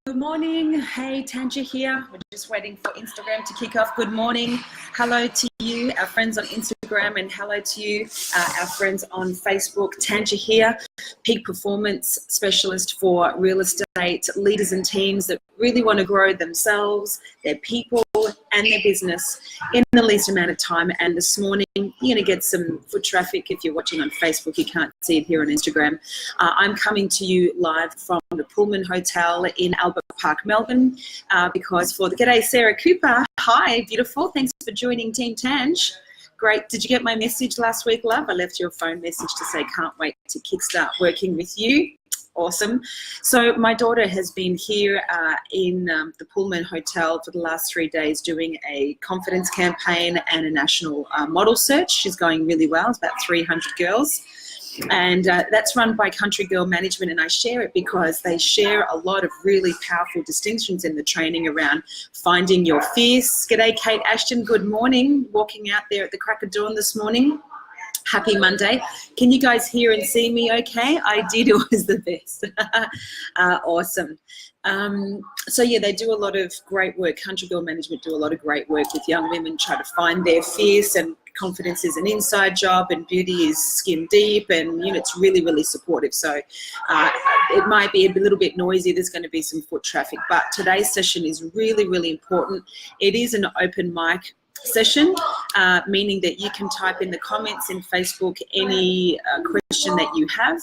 Good morning. Hey, Tanja here. We're just waiting for Instagram to kick off. Good morning. Hello to you, our friends on Instagram, and hello to you, our friends on Facebook. Tanja here, peak performance specialist for real estate leaders and teams that really want to grow themselves, their people, and their business in the least amount of time. And this morning, you're going to get some foot traffic. If you're watching on Facebook, you can't see it here on Instagram. I'm coming to you live from the Pullman Hotel in Albert Park, Melbourne, because for the G'day Sarah Cooper. Hi, beautiful. Thanks for joining Team Tanj. Great. Did you get my message last week, love? I left you a phone message to say can't wait to kickstart working with you. Awesome. So my daughter has been here in the Pullman Hotel for the last 3 days doing a confidence campaign and a national model search. She's going really well. It's about 300 girls. And that's run by Country Girl Management, and I share it because they share a lot of really powerful distinctions in the training around finding your fierce. G'day, Kate Ashton. Good morning. Walking out there at the crack of dawn this morning. Happy Monday. Can you guys hear and see me okay? I did. It was the best. Awesome. So yeah, they do a lot of great work. Country Girl Management do a lot of great work with young women, try to find their fierce, and confidence is an inside job and beauty is skin deep, and it's really, really supportive. So it might be a little bit noisy. There's going to be some foot traffic, but today's session is really, really important. It is an open mic session, meaning that you can type in the comments in Facebook any question that you have,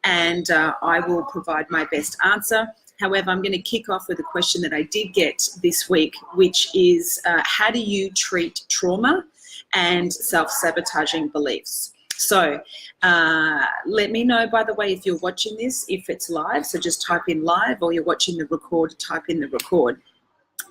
and I will provide my best answer. However, I'm going to kick off with a question that I did get this week, which is how do you treat trauma and self-sabotaging beliefs? So let me know, by the way, if you're watching this, if it's live. So just type in live, or you're watching the record, type in the record.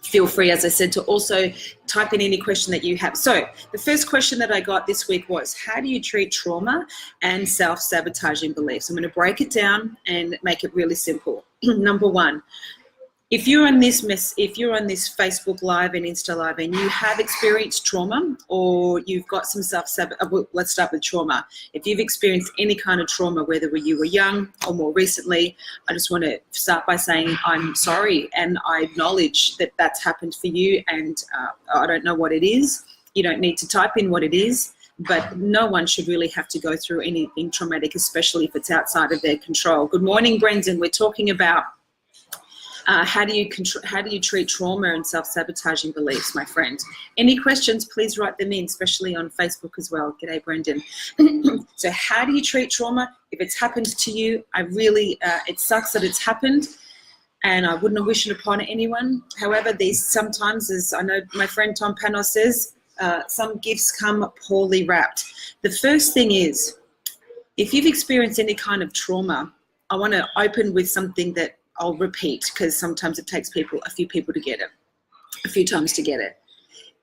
Feel free, as I said, to also type in any question that you have. So the first question that I got this week was, how do you treat trauma and self-sabotaging beliefs? I'm going to break it down and make it really simple. Number one, if you're on this Facebook Live and Insta Live and you have experienced trauma, or you've got some self-sabotage, let's start with trauma. If you've experienced any kind of trauma, whether you were young or more recently, I just want to start by saying I'm sorry, and I acknowledge that that's happened for you, and I don't know what it is. You don't need to type in what it is, but no one should really have to go through anything traumatic, especially if it's outside of their control. Good morning, Brendan. We're talking about how do you treat trauma and self-sabotaging beliefs, my friend? Any questions, please write them in, especially on Facebook as well. G'day, Brendan. So how do you treat trauma? If it's happened to you, it sucks that it's happened, and I wouldn't wish it upon anyone. However, sometimes, as I know my friend Tom Panos says, some gifts come poorly wrapped. The first thing is, if you've experienced any kind of trauma, I want to open with something that I'll repeat, because sometimes it takes a few people to get it, a few times to get it.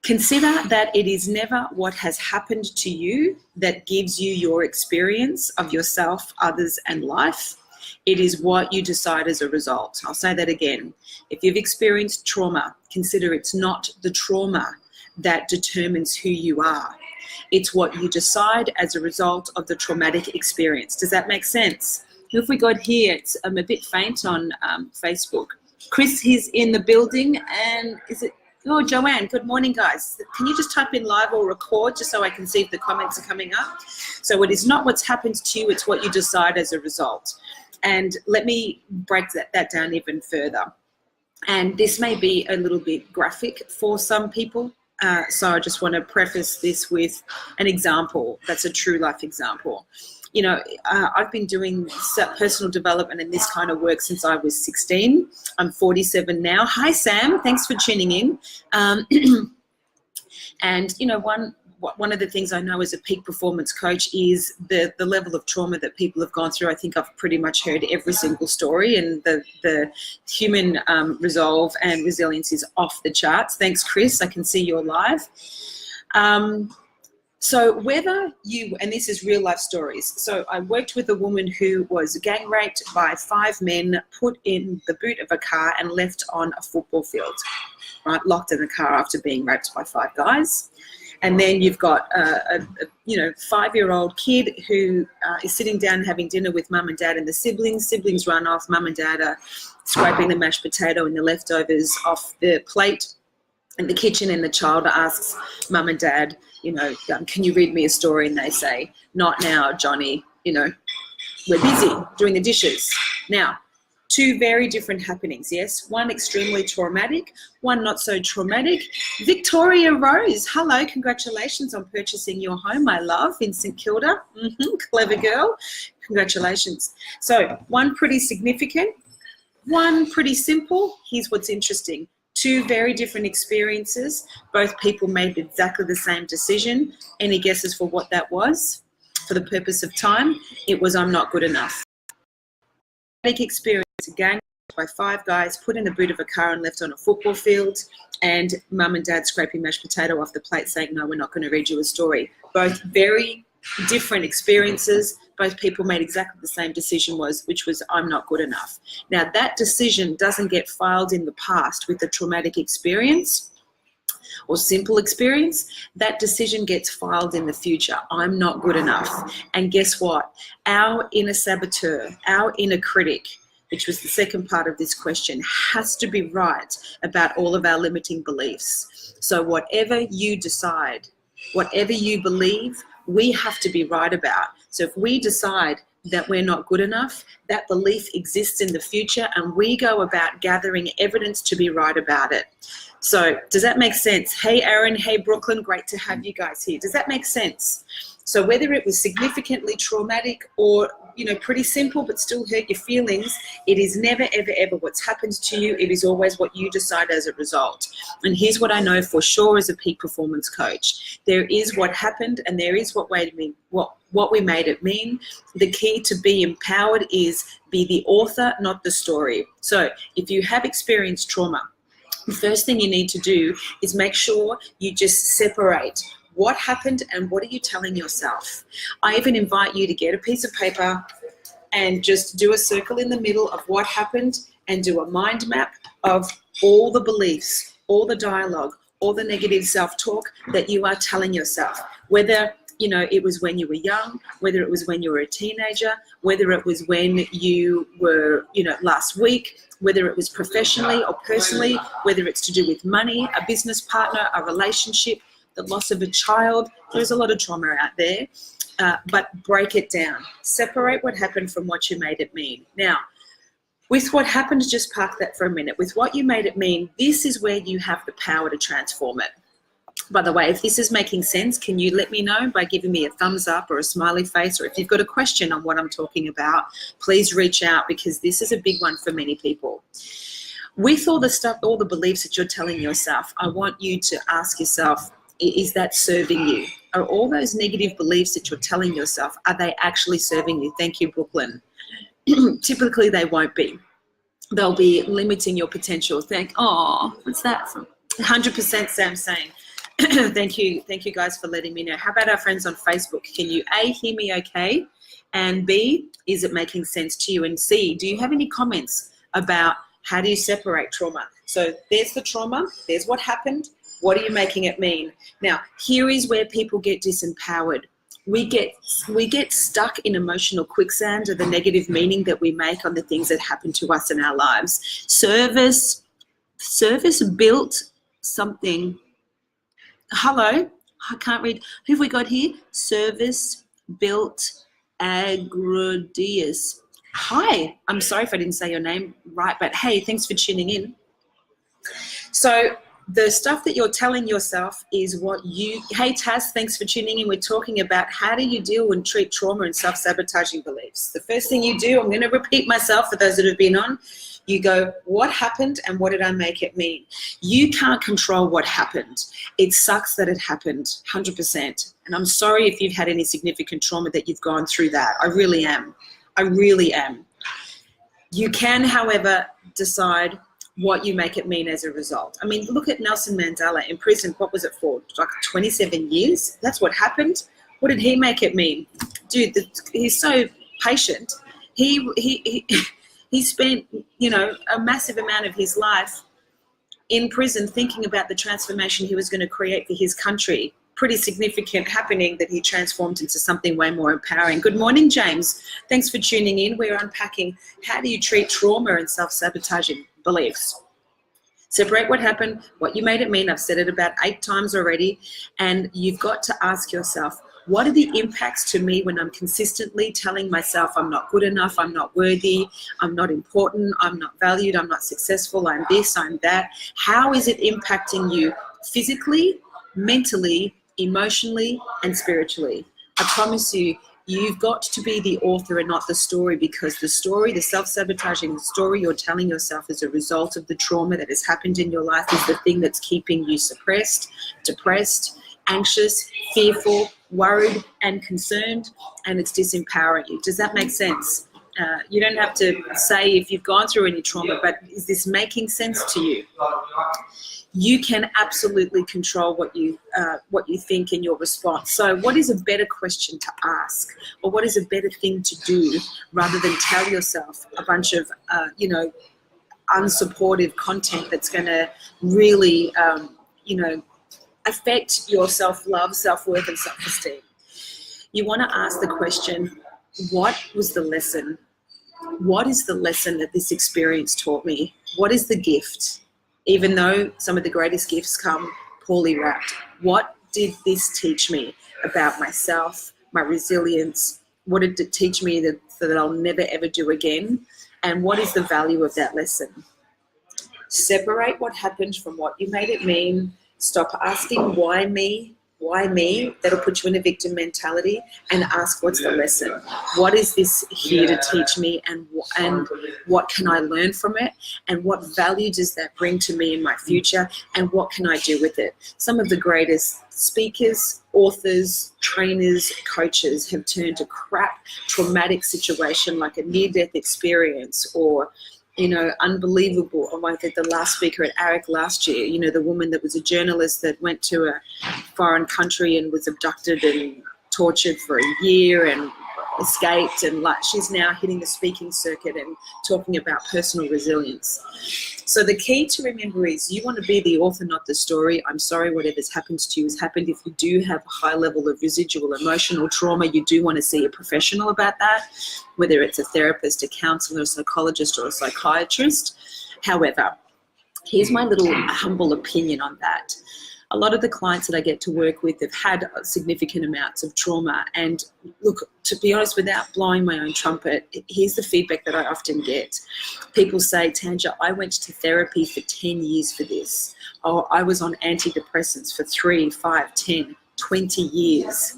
Consider that it is never what has happened to you that gives you your experience of yourself, others, and life. It is what you decide as a result. I'll say that again. If you've experienced trauma, consider it's not the trauma that determines who you are. It's what you decide as a result of the traumatic experience. Does that make sense? Who have we got here? I'm a bit faint on Facebook. Chris, he's in the building, and Joanne, good morning, guys. Can you just type in live or record just so I can see if the comments are coming up? So it is not what's happened to you, it's what you decide as a result. And let me break that down even further. And this may be a little bit graphic for some people. So I just want to preface this with an example that's a true life example. I've been doing personal development and this kind of work since I was 16. I'm 47 now. Hi, Sam. Thanks for tuning in. And, one of the things I know as a peak performance coach is the level of trauma that people have gone through. I think I've pretty much heard every single story, and the human resolve and resilience is off the charts. Thanks, Chris. I can see you're live. So whether and this is real life stories. So I worked with a woman who was gang raped by 5 men, put in the boot of a car and left on a football field, right? Locked in the car after being raped by 5 guys. And then you've got a 5-year-old kid who is sitting down having dinner with mum and dad and the siblings. Siblings run off. Mum and dad are scraping the mashed potato and the leftovers off the plate in the kitchen, and the child asks mum and dad, can you read me a story? And they say, not now, Johnny, we're busy doing the dishes. Now, two very different happenings, yes? One extremely traumatic, one not so traumatic. Victoria Rose, hello, congratulations on purchasing your home, my love, in St Kilda. Clever girl, congratulations. So one pretty significant, one pretty simple. Here's what's interesting. Two very different experiences. Both people made exactly the same decision. Any guesses for what that was? For the purpose of time, it was I'm not good enough. Experience, a gang by 5 guys put in the boot of a car and left on a football field, and mum and dad scraping mashed potato off the plate saying, no, we're not going to read you a story. Both very different experiences. Both people made exactly the same decision, which was I'm not good enough. Now that decision doesn't get filed in the past with a traumatic experience or simple experience. That decision gets filed in the future. I'm not good enough. And guess what? Our inner saboteur, our inner critic, which was the second part of this question, has to be right about all of our limiting beliefs. So whatever you decide, whatever you believe, we have to be right about. So if we decide that we're not good enough, that belief exists in the future, and we go about gathering evidence to be right about it. So does that make sense? Hey, Aaron. Hey, Brooklyn. Great to have you guys here. Does that make sense? So whether it was significantly traumatic or, pretty simple but still hurt your feelings, it is never, ever, ever what's happened to you. It is always what you decide as a result. And here's what I know for sure as a peak performance coach. There is what happened and there is what we made it mean. The key to be empowered is be the author, not the story. So if you have experienced trauma, the first thing you need to do is make sure you just separate what happened and what are you telling yourself. I even invite you to get a piece of paper and just do a circle in the middle of what happened and do a mind map of all the beliefs, all the dialogue, all the negative self-talk that you are telling yourself, whether it was when you were young, whether it was when you were a teenager, whether it was when you were, last week, whether it was professionally or personally, whether it's to do with money, a business partner, a relationship, the loss of a child. There's a lot of trauma out there, but break it down. Separate what happened from what you made it mean. Now, with what happened, just park that for a minute. With what you made it mean, this is where you have the power to transform it. By the way, if this is making sense, can you let me know by giving me a thumbs up or a smiley face, or if you've got a question on what I'm talking about, please reach out, because this is a big one for many people. With all the stuff, all the beliefs that you're telling yourself, I want you to ask yourself, is that serving you? Are all those negative beliefs that you're telling yourself, are they actually serving you? Thank you, Brooklyn. Typically, they won't be. They'll be limiting your potential. What's that from? 100% Sam saying. Thank you guys for letting me know. How about our friends on Facebook? Can you A, hear me okay? And B, is it making sense to you? And C, do you have any comments about how do you separate trauma? So there's the trauma, there's what happened, what are you making it mean? Now, here is where people get disempowered. We get stuck in emotional quicksand of the negative meaning that we make on the things that happen to us in our lives. Service built something. Hello, I can't read. Who have we got here? Service built Agrodius. Hi, I'm sorry if I didn't say your name right, but hey, thanks for tuning in. So the stuff that you're telling yourself is what you, hey Taz, thanks for tuning in. We're talking about how do you deal and treat trauma and self-sabotaging beliefs. The first thing you do, I'm going to repeat myself for those that have been on, you go, what happened and what did I make it mean? You can't control what happened. It sucks that it happened, 100%. And I'm sorry if you've had any significant trauma that you've gone through that. I really am. You can, however, decide what you make it mean as a result. I mean, look at Nelson Mandela in prison. What was it for? Like 27 years? That's what happened. What did he make it mean? Dude, he's so patient. He spent, a massive amount of his life in prison thinking about the transformation he was going to create for his country, pretty significant happening that he transformed into something way more empowering. Good morning, James. Thanks for tuning in. We're unpacking how do you treat trauma and self-sabotaging beliefs. Separate what happened, what you made it mean. I've said it about 8 times already. And you've got to ask yourself, what are the impacts to me when I'm consistently telling myself I'm not good enough, I'm not worthy, I'm not important, I'm not valued, I'm not successful, I'm this, I'm that. How is it impacting you physically, mentally, emotionally, and spiritually? I promise you, you've got to be the author and not the story, because the story, the self-sabotaging story you're telling yourself as a result of the trauma that has happened in your life is the thing that's keeping you suppressed, depressed, anxious, fearful, worried, and concerned, and it's disempowering you. Does that make sense? You don't have to say if you've gone through any trauma, but is this making sense to you? You can absolutely control what you think in your response. So what is a better question to ask, or what is a better thing to do, rather than tell yourself a bunch of unsupportive content that's going to really affect your self-love, self-worth, and self-esteem? You want to ask the question, what was the lesson? What is the lesson that this experience taught me? What is the gift? Even though some of the greatest gifts come poorly wrapped, what did this teach me about myself, my resilience? What did it teach me that I'll never ever do again? And what is the value of that lesson? Separate what happened from what you made it mean. Stop asking why me? Why me? That'll put you in a victim mentality, and ask, what's the lesson? What is this here to teach me, and what can I learn from it? And what value does that bring to me in my future? And what can I do with it? Some of the greatest speakers, authors, trainers, coaches have turned a crap, traumatic situation like a near-death experience, or unbelievable. Or like the last speaker at ARIC last year, the woman that was a journalist that went to a foreign country and was abducted and tortured for a year and escaped, and she's now hitting the speaking circuit and talking about personal resilience. So the key to remember is you want to be the author, not the story. I'm sorry, whatever's happened to you has happened. If you do have a high level of residual emotional trauma, you do want to see a professional about that, whether it's a therapist, a counselor, a psychologist, or a psychiatrist. However, here's my little humble opinion on that. A lot of the clients that I get to work with have had significant amounts of trauma. And look, to be honest, without blowing my own trumpet, here's the feedback that I often get. People say, Tanja, I went to therapy for 10 years for this. Or I was on antidepressants for 3, 5, 10, 20 years.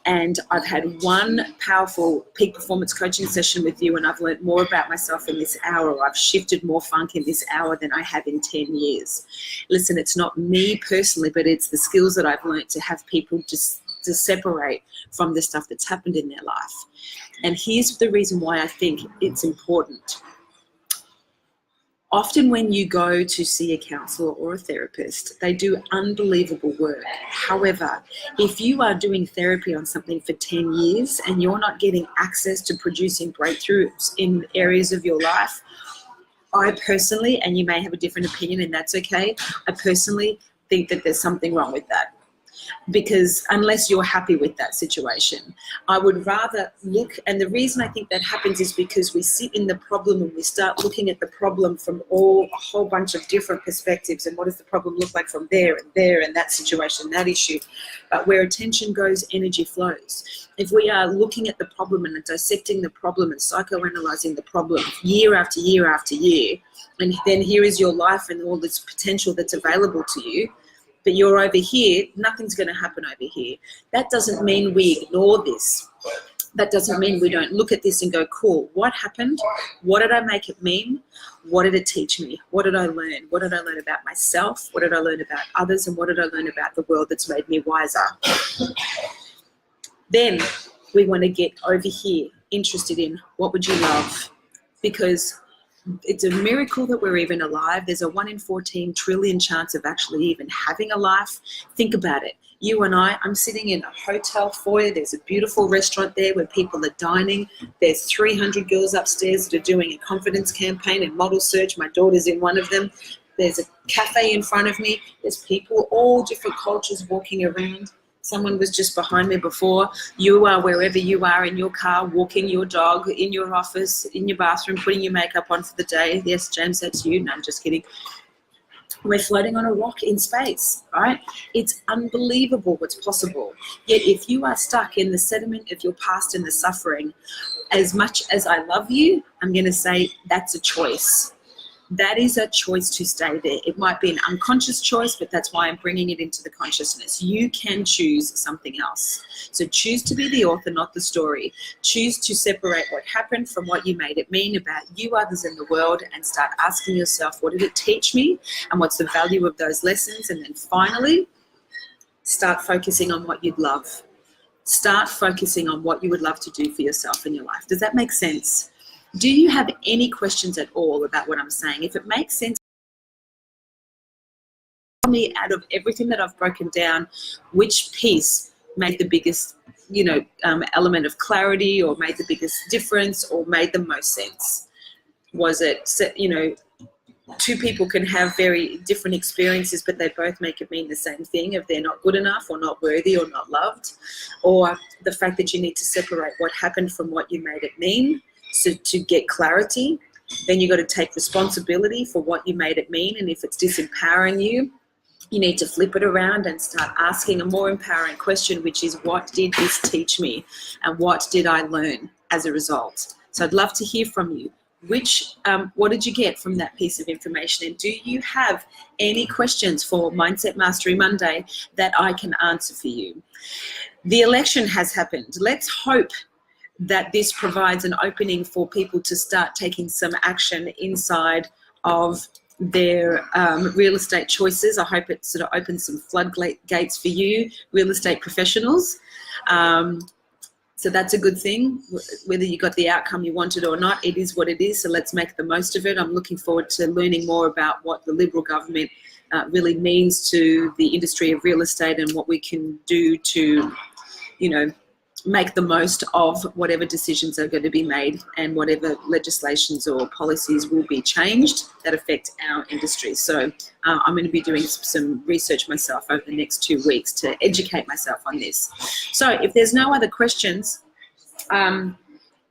And I've had one powerful peak performance coaching session with you, and I've learned more about myself in this hour, or I've shifted more funk in this hour than I have in 10 years. Listen, it's not me personally, but it's the skills that I've learned to have people just to separate from the stuff that's happened in their life. And here's the reason why I think it's important. Often when you go to see a counselor or a therapist, they do unbelievable work. However, if you are doing therapy on something for 10 years and you're not getting access to producing breakthroughs in areas of your life, I personally, and you may have a different opinion and that's okay, I personally think that there's something wrong with that. Because unless you're happy with that situation, I would rather look, and the reason I think that happens is because we sit in the problem and we start looking at the problem from a whole bunch of different perspectives, and what does the problem look like from there and that situation, that issue. But where attention goes, energy flows. If we are looking at the problem and dissecting the problem and psychoanalyzing the problem year after year after year, and then here is your life and all this potential that's available to you, but you're over here, nothing's going to happen over here. That doesn't mean we ignore this. That doesn't mean we don't look at this and go, cool, what happened? What did I make it mean? What did it teach me? What did I learn? What did I learn about myself? What did I learn about others? And what did I learn about the world that's made me wiser? Then we want to get over here, interested in what would you love? Because it's a miracle that we're even alive. There's a 1 in 14 trillion chance of actually even having a life. Think about it. You and I'm sitting in a hotel foyer. There's a beautiful restaurant there where people are dining. There's 300 girls upstairs that are doing a confidence campaign and model search. My daughter's in one of them. There's a cafe in front of me. There's people, all different cultures walking around. Someone was just behind me before. You are wherever you are, in your car, walking your dog, in your office, in your bathroom, putting your makeup on for the day. Yes, James, that's you. No, I'm just kidding. We're floating on a rock in space, right? It's unbelievable what's possible. Yet if you are stuck in the sediment of your past and the suffering, as much as I love you, I'm going to say that's a choice. That is a choice to stay there. It might be an unconscious choice, but that's why I'm bringing it into the consciousness. You can choose something else. So choose to be the author, not the story. Choose to separate what happened from what you made it mean about you, others, and the world, and start asking yourself, what did it teach me? And what's the value of those lessons? And then finally, start focusing on what you'd love. Start focusing on what you would love to do for yourself in your life. Does that make sense? Do you have any questions at all about what I'm saying? If it makes sense, tell me out of everything that I've broken down, which piece made the biggest, element of clarity, or made the biggest difference, or made the most sense? Was it, two people can have very different experiences, but they both make it mean the same thing if they're not good enough or not worthy or not loved? Or the fact that you need to separate what happened from what you made it mean? So to get clarity, then you got to take responsibility for what you made it mean. And if it's disempowering you, you need to flip it around and start asking a more empowering question, which is, what did this teach me? And what did I learn as a result? So I'd love to hear from you. What did you get from that piece of information? And do you have any questions for Mindset Mastery Monday that I can answer for you? The election has happened. Let's hope that this provides an opening for people to start taking some action inside of their real estate choices. I hope it sort of opens some floodgates for you, real estate professionals. So that's a good thing. Whether you got the outcome you wanted or not, it is what it is. So let's make the most of it. I'm looking forward to learning more about what the Liberal government really means to the industry of real estate, and what we can do to, make the most of whatever decisions are going to be made, and whatever legislations or policies will be changed that affect our industry. So I'm going to be doing some research myself over the next 2 weeks to educate myself on this. So if there's no other questions,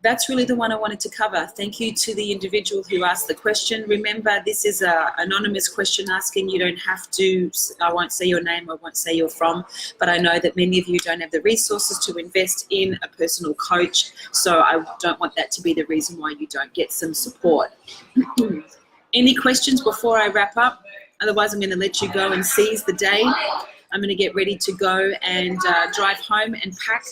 that's really the one I wanted to cover. Thank you to the individual who asked the question. Remember, this is an anonymous question asking. You don't have to, I won't say your name, I won't say you're from, but I know that many of you don't have the resources to invest in a personal coach. So I don't want that to be the reason why you don't get some support. Any questions before I wrap up? Otherwise, I'm going to let you go and seize the day. I'm going to get ready to go and drive home and pack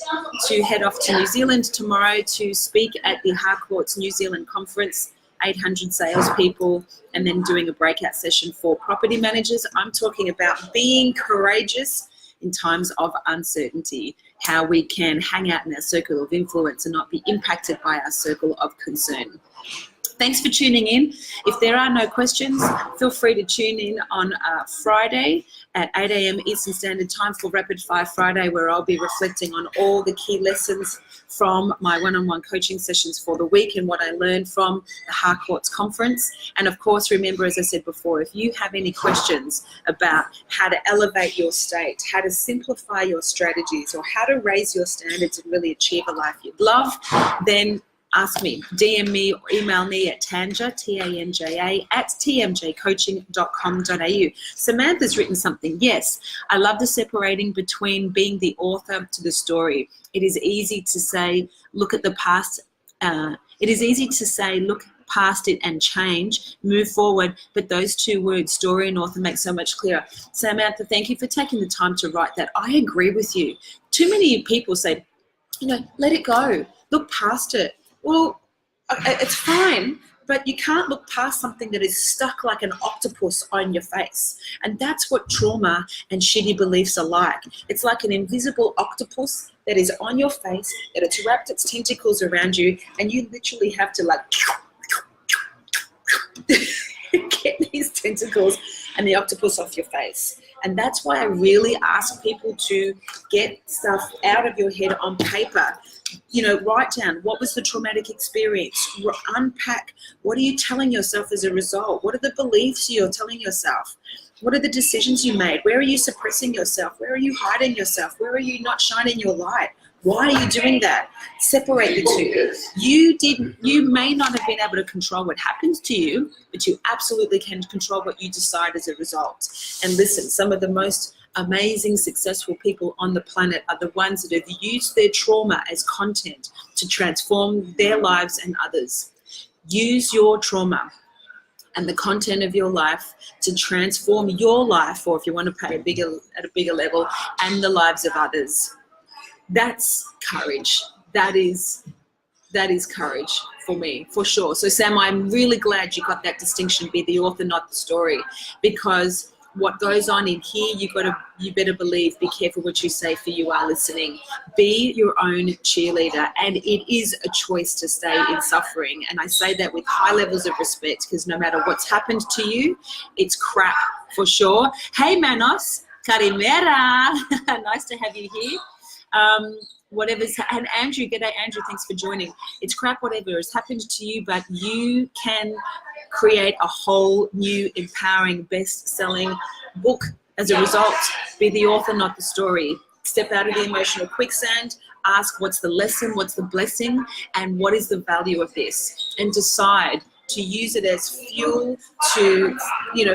to head off to New Zealand tomorrow to speak at the Harcourts New Zealand Conference, 800 salespeople, and then doing a breakout session for property managers. I'm talking about being courageous in times of uncertainty, how we can hang out in our circle of influence and not be impacted by our circle of concern. Thanks for tuning in. If there are no questions, feel free to tune in on Friday at 8 a.m. Eastern Standard Time for Rapid Fire Friday, where I'll be reflecting on all the key lessons from my one-on-one coaching sessions for the week and what I learned from the Harcourts Conference. And of course, remember, as I said before, if you have any questions about how to elevate your state, how to simplify your strategies, or how to raise your standards and really achieve a life you'd love, then ask me, DM me, or email me at Tanja, T-A-N-J-A, at tmjcoaching.com.au. Samantha's written something. Yes, I love the separating between being the author to the story. It is easy to say, look at the past. It is easy to say, look past it and change, move forward. But those two words, story and author, make so much clearer. Samantha, thank you for taking the time to write that. I agree with you. Too many people say, let it go, look past it. Well, it's fine, but you can't look past something that is stuck like an octopus on your face. And that's what trauma and shitty beliefs are like. It's like an invisible octopus that is on your face, that it's wrapped its tentacles around you, and you literally have to get these tentacles and the octopus off your face. And that's why I really ask people to get stuff out of your head on paper. write down what was the traumatic experience, unpack what are you telling yourself as a result, what are the beliefs you're telling yourself, what are the decisions you made, where are you suppressing yourself, where are you hiding yourself, where are you not shining your light, why are you doing that? Separate the two. You may not have been able to control what happens to you, but you absolutely can control what you decide as a result. And listen, some of the most amazing, successful people on the planet are the ones that have used their trauma as content to transform their lives and others. Use your trauma and the content of your life to transform your life, or if you want to pay at a bigger level, and the lives of others. That's courage. That is courage for me, for sure. So Sam, I'm really glad you got that distinction, be the author, not the story, because what goes on in here, you better believe, be careful what you say, for you are listening. Be your own cheerleader, and it is a choice to stay in suffering. And I say that with high levels of respect, because no matter what's happened to you, it's crap for sure. Hey Manos, Karimera, nice to have you here. And Andrew, g'day Andrew, thanks for joining. It's crap whatever has happened to you, but you can create a whole new empowering best-selling book as a result. Be the author, not the story. Step out of the emotional quicksand, ask what's the lesson, what's the blessing, and what is the value of this, and decide to use it as fuel to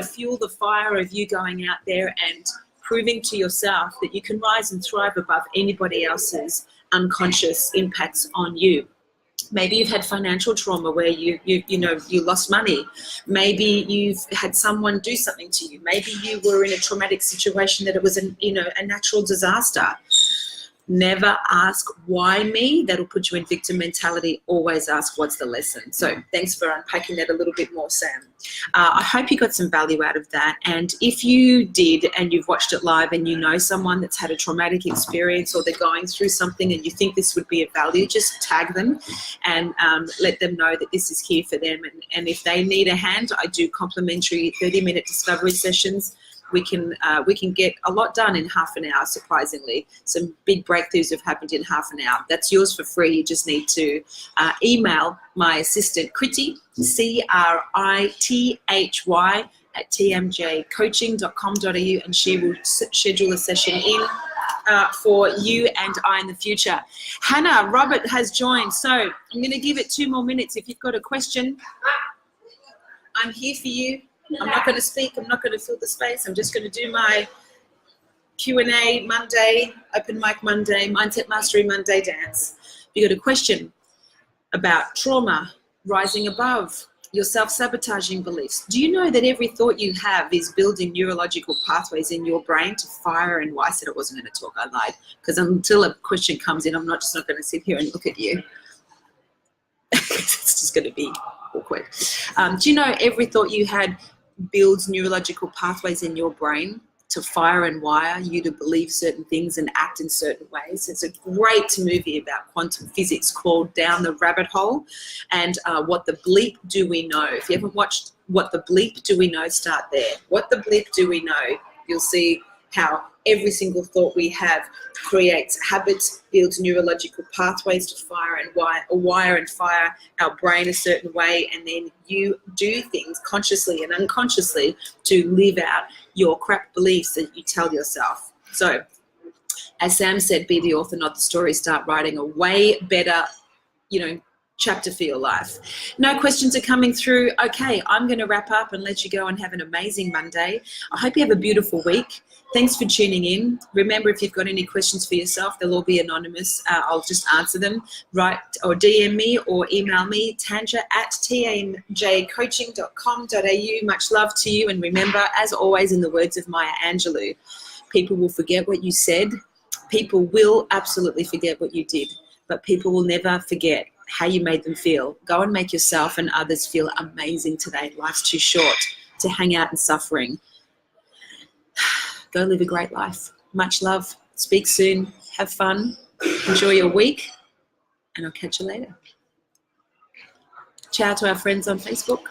fuel the fire of you going out there and proving to yourself that you can rise and thrive above anybody else's unconscious impacts on you. Maybe you've had financial trauma where you lost money. Maybe you've had someone do something to you. Maybe you were in a traumatic situation that it was a natural disaster. Never ask why me. That'll put you in victim mentality. Always ask what's the lesson. So thanks for unpacking that a little bit more, Sam. I hope you got some value out of that. And if you did and you've watched it live and you know someone that's had a traumatic experience, or they're going through something and you think this would be of value, just tag them and let them know that this is here for them. And if they need a hand, I do complimentary 30-minute discovery sessions. We can get a lot done in half an hour, surprisingly. Some big breakthroughs have happened in half an hour. That's yours for free. You just need to email my assistant, Kriti, Crithy, at tmjcoaching.com.au, and she will schedule a session in for you and I in the future. Hannah, Robert has joined. So I'm going to give it 2 more minutes. If you've got a question, I'm here for you. I'm not going to speak. I'm not going to fill the space. I'm just going to do my Q&A Monday, Open Mic Monday, Mindset Mastery Monday dance. If you've got a question about trauma, rising above, your self-sabotaging beliefs. Do you know that every thought you have is building neurological pathways in your brain to fire and wire? I said I wasn't going to talk. I lied. Because until a question comes in, I'm not just not going to sit here and look at you. It's just going to be awkward. Do you know every thought you had builds neurological pathways in your brain to fire and wire you to believe certain things and act in certain ways? It's a great movie about quantum physics called Down the Rabbit Hole. And What the Bleep Do We Know? If you haven't watched What the Bleep Do We Know, start there. What the Bleep Do We Know? You'll see how every single thought we have creates habits, builds neurological pathways to wire and fire our brain a certain way, and then you do things consciously and unconsciously to live out your crap beliefs that you tell yourself. So, as Sam said, be the author, not the story. Start writing a way better, chapter for your life. No questions are coming through. Okay, I'm going to wrap up and let you go and have an amazing Monday. I hope you have a beautiful week. Thanks for tuning in. Remember, if you've got any questions for yourself, they'll all be anonymous. I'll just answer them. Write or DM me or email me, Tanja at tmjcoaching.com.au. Much love to you. And remember, as always, in the words of Maya Angelou, people will forget what you said. People will absolutely forget what you did, but people will never forget how you made them feel. Go and make yourself and others feel amazing today. Life's too short to hang out in suffering. Go live a great life. Much love. Speak soon. Have fun. Enjoy your week. And I'll catch you later. Ciao to our friends on Facebook.